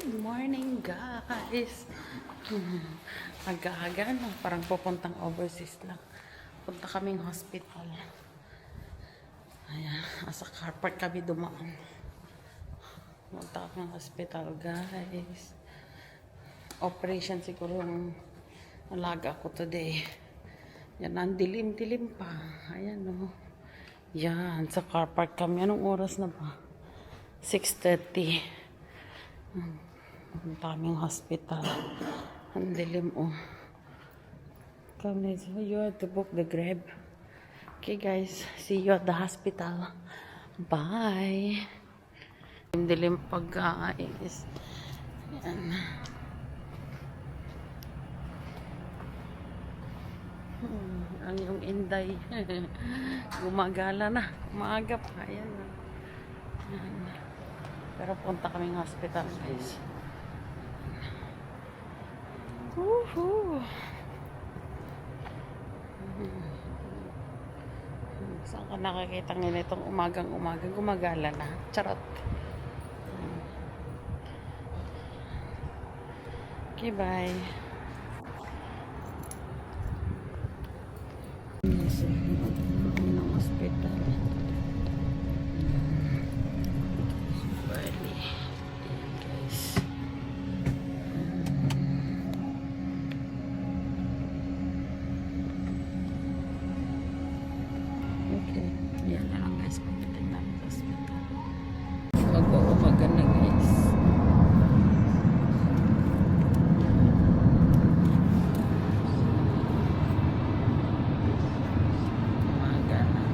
Good morning, guys. Aga-aga na, parang pupuntang overseas lang. Punta kaming hospital. Ayan, asa car park kami dumaan. Punta kaming hospital, guys. Operation siguro yung alaga ko today. Yan, ang dilim-dilim pa. Ayan, no. Yan, sa car park kami. Anong oras na ba? 6:30. Ang daming hospital. Ang dilim, oh. Come, you have to book the Grab. Okay, guys. See you at the hospital. Bye. Ang dilim pag guys. Yan. Ang yung Inday. Gumagala na. Umaga pa. Ayan na. Pero punta kaming hospital, guys. Woohoo! Saan ka nakakita ngayon itong umagang-umaga? Gumagala na. Charot. Okay, bye. Ng hospital. Yan na lang, guys. Pagdating namin sa hospital. Mag-uumaga na, guys. Umaga na.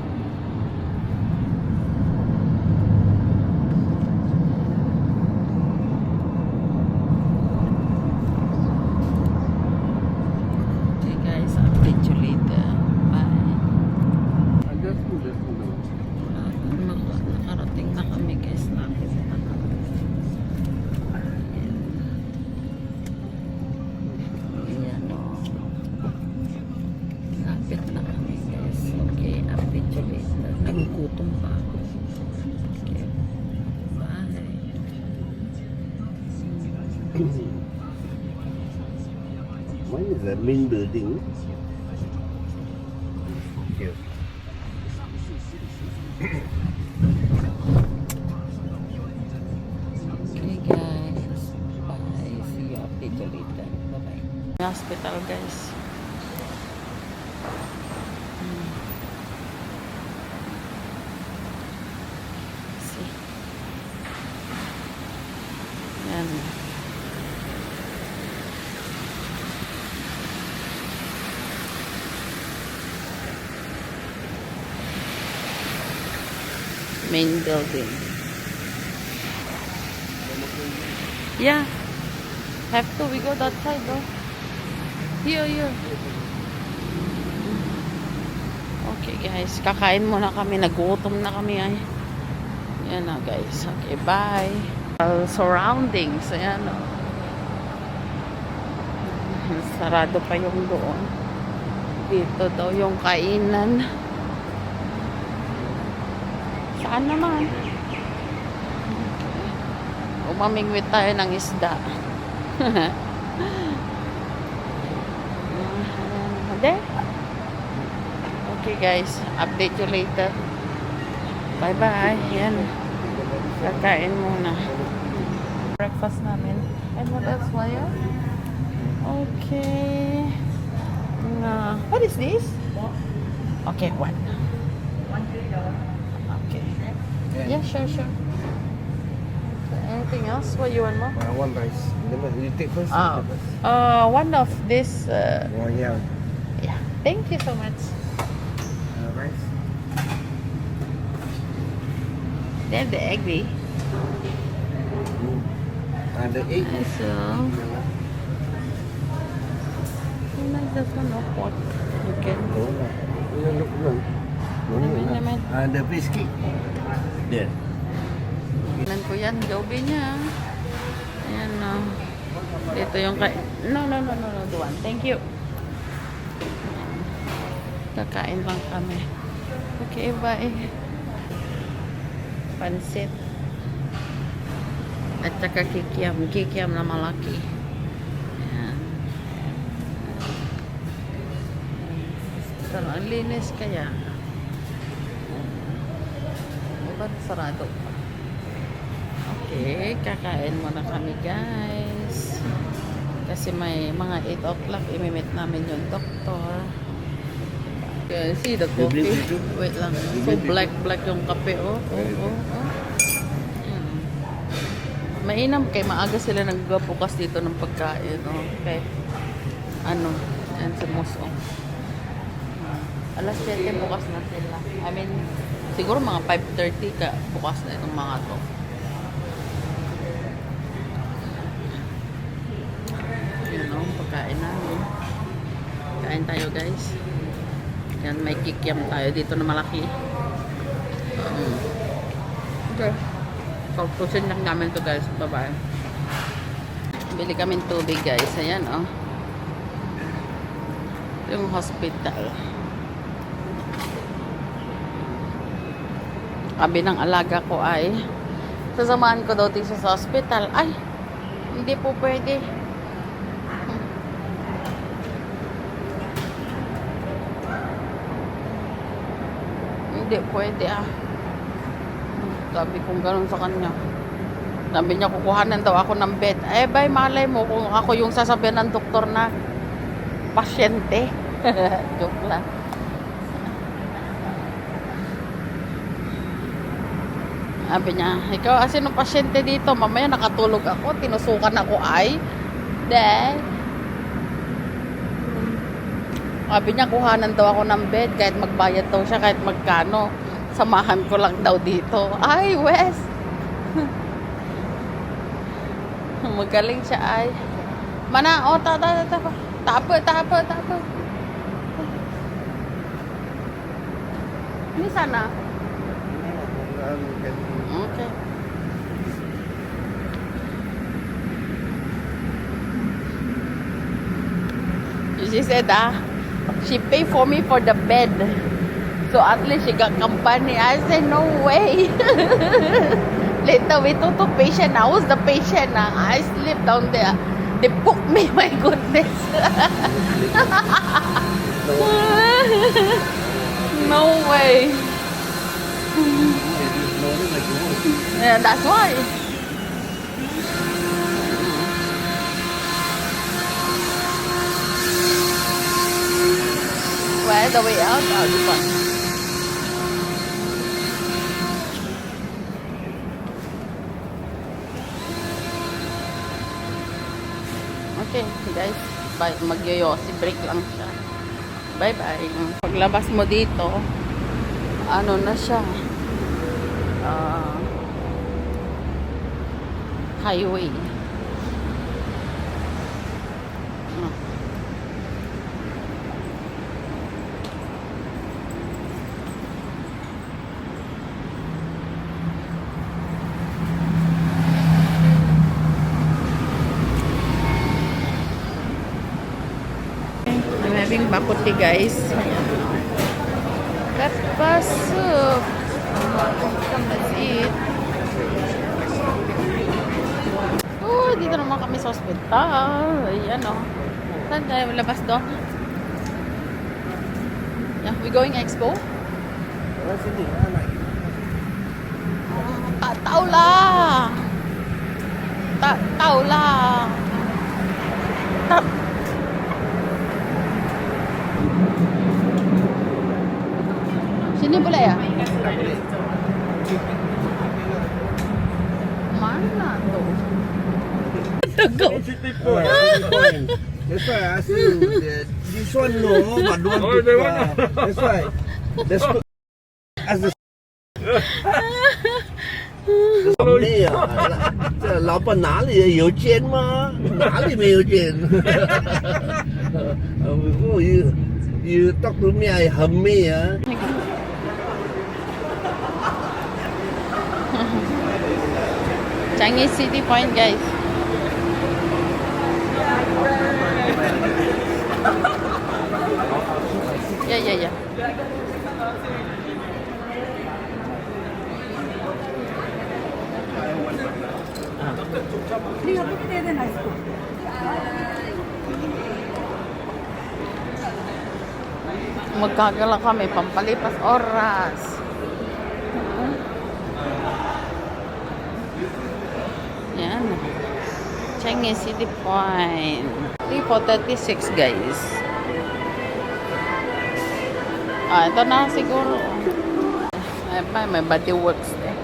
Okay, guys. Update you later. Bye. Nakarating na kami, guys. Lapit na kami. Ayan, o. Lapit na kami, guys. Okay, update you later. Nagugutom pa ako. Okay. Bye. Mine is the main building. Here. Okay, guys. Bye. See you update you later. Bye-bye. Hospital, guys. See. Yan. Main building. Yeah. Have to. We go that side though. Here. Okay, guys. Kakain muna kami. Nagutom na kami. Ay. Yan na, guys. Okay, bye. Surroundings. Ayan. Sarado pa yung doon. Dito daw yung kainan. Saan naman? Umamingwit tayo ng isda. There. Okay, guys. Update you later. Bye-bye. Yan. Kakain muna. Breakfast namin. And what else, Maya? Okay. What is this? Okay, one. Okay. Yeah, sure. Anything else? What you want more? One rice. You take first. One of this. Yeah. Yeah. Thank you so much. Rice. They have the egg, eh? The egg. So, I like this one of pork. You can. Naman. The fish cake. There. Tignan ko yan, Joby niya. Ayan, no. Dito yung No, the one. Thank you. Kakain lang kami. Okay, bye. Pansit. At saka kikiam. Kikiam na malaki. Ayan. Pero ang linis kaya. Diba sarado pa? Okay, kakain muna kami guys. Kasi may mga 8 o'clock, imimit namin yung doktor. Okay, see the coffee? Wait lang. So black yung kape, oh. Mainam kay maaga sila nagbukas dito ng pagkain, oh. Okay. Ano, yan si Muso. Alas 7 bukas na sila. I mean, siguro mga 5:30 ka bukas na itong mga to. Yun o, pagkain namin. Kain tayo guys. Yan, may kikiam tayo dito na malaki. Okay. Kautusin lang namin to guys. Bye-bye. Bili kami tubig guys. Ayan o. Yung hospital. Sabi ng alaga ko ay sasamahan ko daw dito sa hospital. Ay, hindi po pwede. Hindi pwede Sabi kong ganun sa kanya. Sabi niya kukuhanan daw ako ng bed. Eh, bay, malay mo kung ako yung sasabihan ng doktor na pasyente. Joke lang. Sabi niya, ikaw sino pasyente dito? Mamaya nakatulog ako, tinusukan ako ay. Dad. Sabi niya, kuhanan daw ako ng bed kahit magbayad daw siya, kahit magkano. Samahan ko lang daw dito. Ay, Wes. Magaling siya ay. Mana, tapo. Ini sana. Okay. She said, she paid for me for the bed. So at least she got company. I said, no way. Later we took to patient. I was the patient. I sleep down there. They booked me, my goodness. No way. Yeah, that's why. Where the way out? This one. Okay, guys. Bye. Magyoyosi. Break lang siya. Bye-bye. Paglabas mo dito, ano na siya? Highway. I'm having bakuti guys. Pepper soup. Let's eat. Oh, dito naman kami sa hospital. Ayan o. Saan tayo labas doon? Yeah, we going expo? Tao la. Sini boleh ya? Mana tuh? That's why I ask you. This one no, but one. That's why. That's as the. 没有，这老板哪里有钱吗？哪里没有钱？Oh, you talk to me, I hum me, Changi City Point, guys. Yeah. Magkagala kami, pampalipas oras. Yan. Changi City Point. 3:36 guys. Ito na siguro. May body works eh.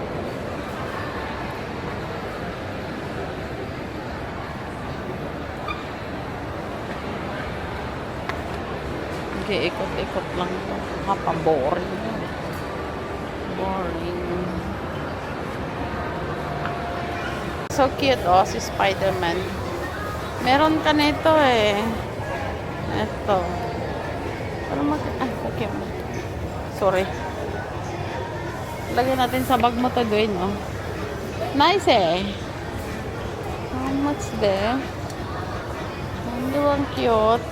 Okay, ikot-ikot lang ito. Boring. Boring. So cute, oh, si Spider-Man. Meron ka nito eh. Ito. Pero okay. Sorry. Lagyan natin sa bag mo to, Dwayne, oh. Nice eh. How much there? Hindi bang cute?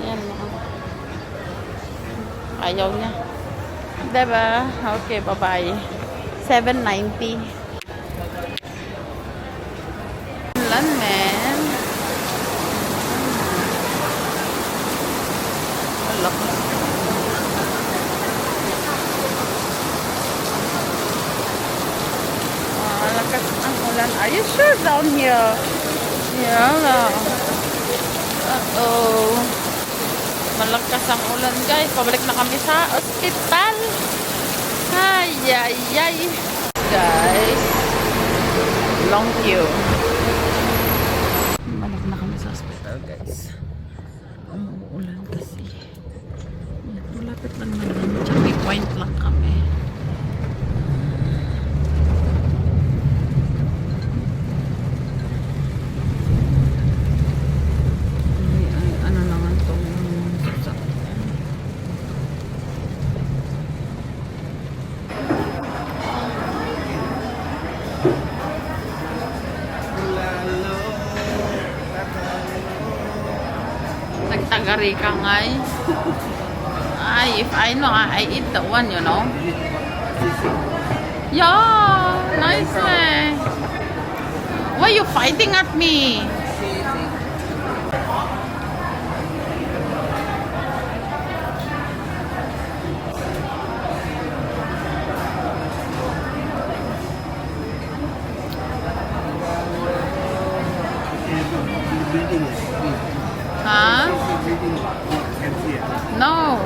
Yan, oh. Ayaw niya. Diba? Okay, bye-bye. 790. Lan, man. Look. Lakas ang ulan. Are you sure down here? Yeah. Uh-oh. Malakas ang ulan, guys. Pabalik na kami sa ospital. Ay. Guys. Long queue. Balik na kami sa ospital, guys. Umuulan kasi. Malapit lang naman. Changi Point lang kami. Ano naman itong sasakyan. Nagtagari ka nga eh. If I know, I eat that one, you know. Yeah, nice eh. Why you fighting at me? Huh? No.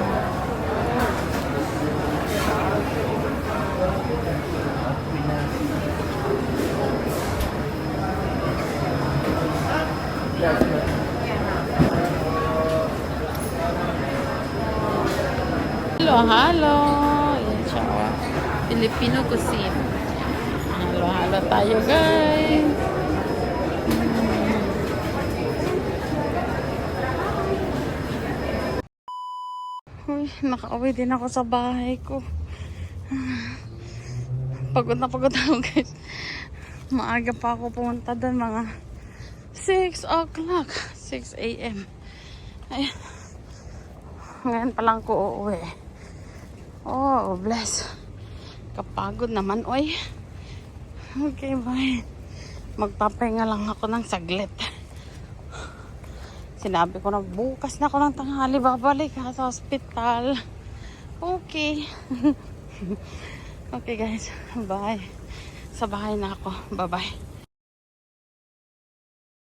Halo. Yan siya, oh. Filipino cuisine. Halo tayo, guys. Uy, nakauwi din ako sa bahay ko. Pagod na ako, guys. Maaga pa ako pumunta doon, mga 6 o'clock. 6 a.m. Ayan. Ngayon pa lang ko uuwi. Oh, bless. Kapagod naman, oy. Okay, bye. Magpapahinga lang ako ng saglit. Sinabi ko na bukas na ako ng tanghali babalik sa hospital. Okay. Okay, guys. Bye. Sa bahay na ako. Bye-bye.